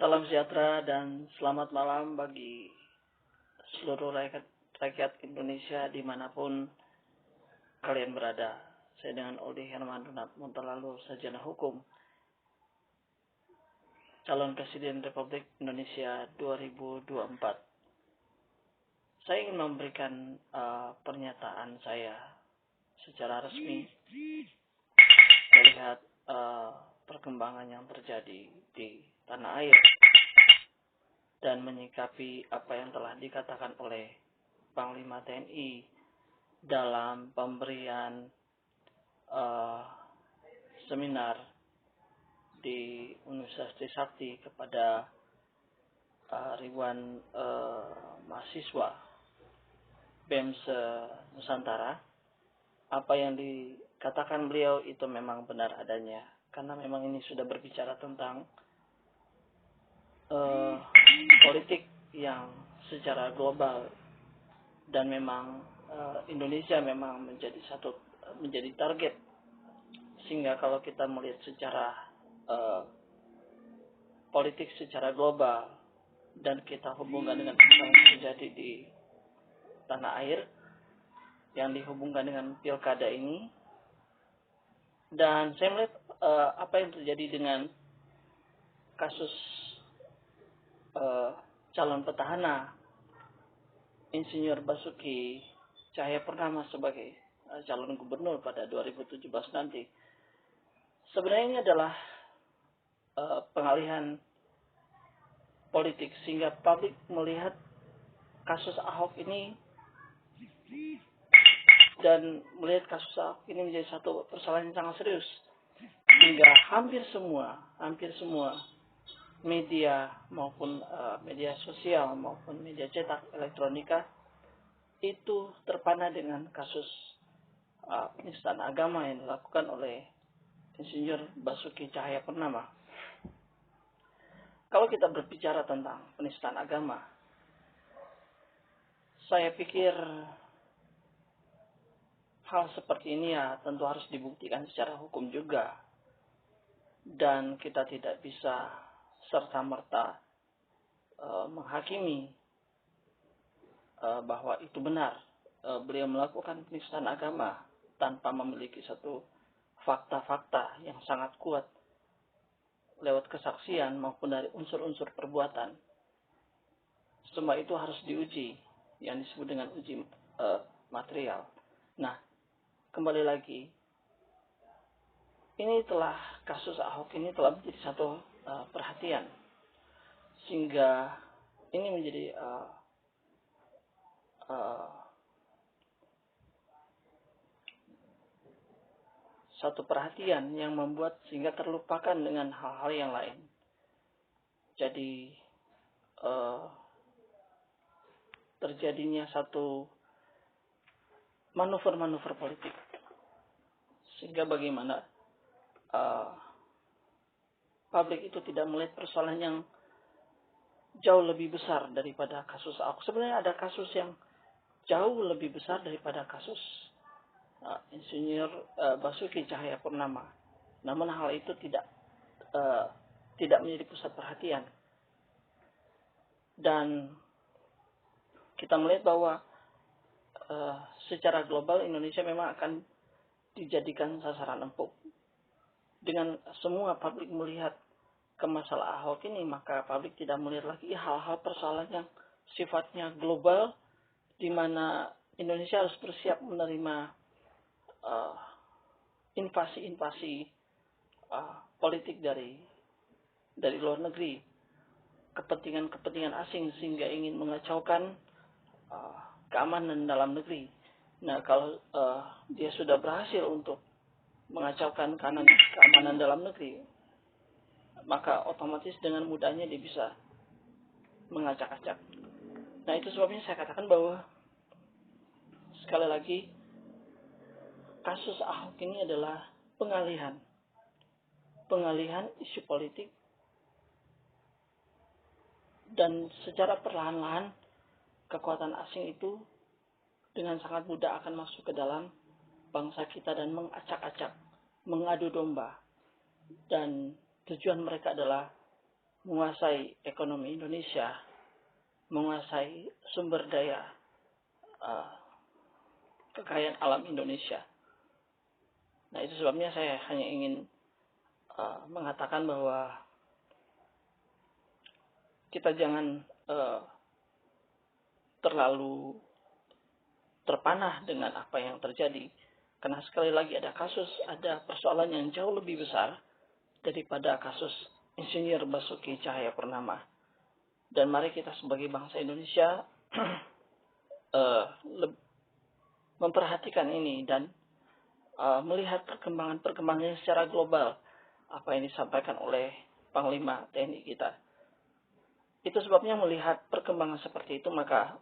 Salam sejahtera dan selamat malam bagi seluruh rakyat Indonesia dimanapun kalian berada. Saya dengan Odi Herman Donat Montalalu, sarjana hukum, calon Presiden Republik Indonesia 2024. Saya ingin memberikan pernyataan saya secara resmi melihat perkembangan yang terjadi di tanah air dan menyikapi apa yang telah dikatakan oleh Panglima TNI dalam pemberian seminar di Universitas Trisakti kepada ribuan mahasiswa BEM Nusantara. Apa yang dikatakan beliau itu memang benar adanya, karena memang ini sudah berbicara tentang politik yang secara global, dan memang Indonesia memang menjadi target. Sehingga kalau kita melihat secara politik secara global dan kita hubungkan dengan apa yang terjadi di tanah air yang dihubungkan dengan pilkada ini, dan saya melihat apa yang terjadi dengan kasus calon petahana Insinyur Basuki Cahayapurnama sebagai calon gubernur pada 2017 nanti. Sebenarnya ini adalah pengalihan politik sehingga publik melihat kasus Ahok ini dan melihat kasus Ahok ini menjadi satu persoalan yang sangat serius, hingga hampir semua media maupun media sosial maupun media cetak elektronika itu terpana dengan kasus penistaan agama yang dilakukan oleh Insinyur Basuki Cahayapurnama. Kalau kita berbicara tentang penistaan agama, saya pikir hal seperti ini ya tentu harus dibuktikan secara hukum juga, dan kita tidak bisa serta-merta menghakimi bahwa itu benar beliau melakukan penistaan agama tanpa memiliki satu fakta-fakta yang sangat kuat lewat kesaksian maupun dari unsur-unsur perbuatan. Semua itu harus diuji, yang disebut dengan uji material. Nah, kembali lagi, kasus Ahok ini telah menjadi satu perhatian, sehingga ini menjadi satu perhatian yang membuat sehingga terlupakan dengan hal-hal yang lain. Jadi terjadinya satu manuver-manuver politik, sehingga bagaimana publik itu tidak melihat persoalan yang jauh lebih besar daripada kasus Ahok. Sebenarnya ada kasus yang jauh lebih besar daripada kasus Insinyur Basuki Cahayapurnama. Namun hal itu tidak menjadi pusat perhatian. Dan kita melihat bahwa secara global Indonesia memang akan dijadikan sasaran empuk. Dengan semua publik melihat ke masalah Ahok ini, maka publik tidak melihat lagi hal-hal persoalan yang sifatnya global, di mana Indonesia harus bersiap menerima invasi-invasi politik dari luar negeri, kepentingan asing, sehingga ingin mengacaukan keamanan dalam negeri. Nah, kalau dia sudah berhasil untuk mengacaukan keamanan dalam negeri, maka otomatis dengan mudahnya dia bisa mengacak-acak. Nah, itu sebabnya saya katakan bahwa sekali lagi kasus Ahok ini adalah pengalihan isu politik, dan secara perlahan-lahan kekuatan asing itu dengan sangat mudah akan masuk ke dalam bangsa kita dan mengacak-acak, mengadu domba, dan tujuan mereka adalah menguasai ekonomi Indonesia, menguasai sumber daya kekayaan alam Indonesia. Nah, itu sebabnya saya hanya ingin mengatakan bahwa kita jangan terlalu terpanah dengan apa yang terjadi. Karena sekali lagi ada persoalan yang jauh lebih besar daripada kasus Insinyur Basuki Cahayapurnama. Dan mari kita sebagai bangsa Indonesia memperhatikan ini dan melihat perkembangan secara global apa yang disampaikan oleh Panglima TNI kita. Itu sebabnya melihat perkembangan seperti itu, maka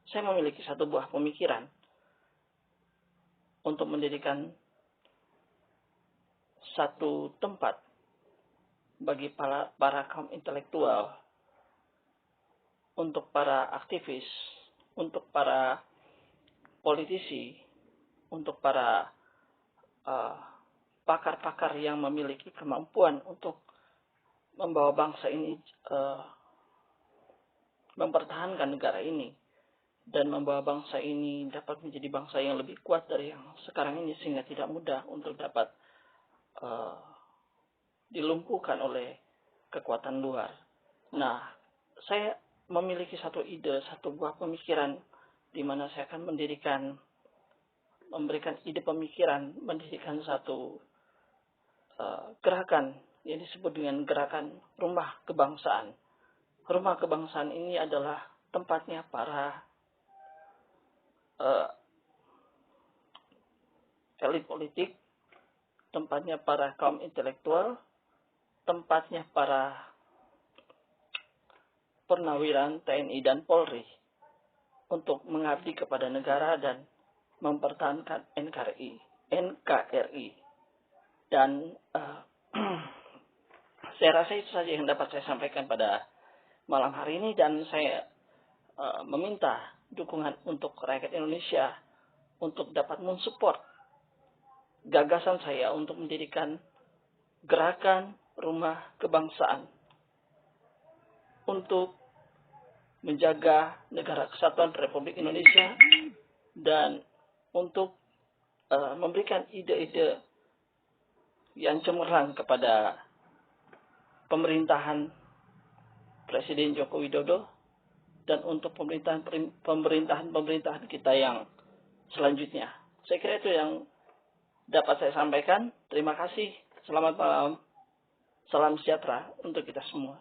saya memiliki satu buah pemikiran untuk mendirikan satu tempat bagi para kaum intelektual, untuk para aktivis, untuk para politisi, untuk para pakar-pakar yang memiliki kemampuan untuk membawa bangsa ini mempertahankan negara ini dan membawa bangsa ini dapat menjadi bangsa yang lebih kuat dari yang sekarang ini, sehingga tidak mudah untuk dapat dilumpuhkan oleh kekuatan luar. Nah, saya memiliki satu buah pemikiran di mana saya akan memberikan ide pemikiran, mendirikan satu gerakan yang disebut dengan gerakan Rumah Kebangsaan. Rumah Kebangsaan ini adalah tempatnya para elit politik, tempatnya para kaum intelektual, tempatnya para pernawiran TNI dan Polri untuk mengabdi kepada negara dan mempertahankan NKRI. Dan saya rasa itu saja yang dapat saya sampaikan pada malam hari ini, dan saya meminta dukungan untuk rakyat Indonesia untuk dapat mensupport gagasan saya untuk mendirikan gerakan Rumah Kebangsaan untuk menjaga negara kesatuan Republik Indonesia dan untuk memberikan ide-ide yang cemerlang kepada pemerintahan Presiden Joko Widodo dan untuk pemerintahan kita yang selanjutnya. Saya kira itu yang dapat saya sampaikan. Terima kasih. Selamat malam. Salam sejahtera untuk kita semua.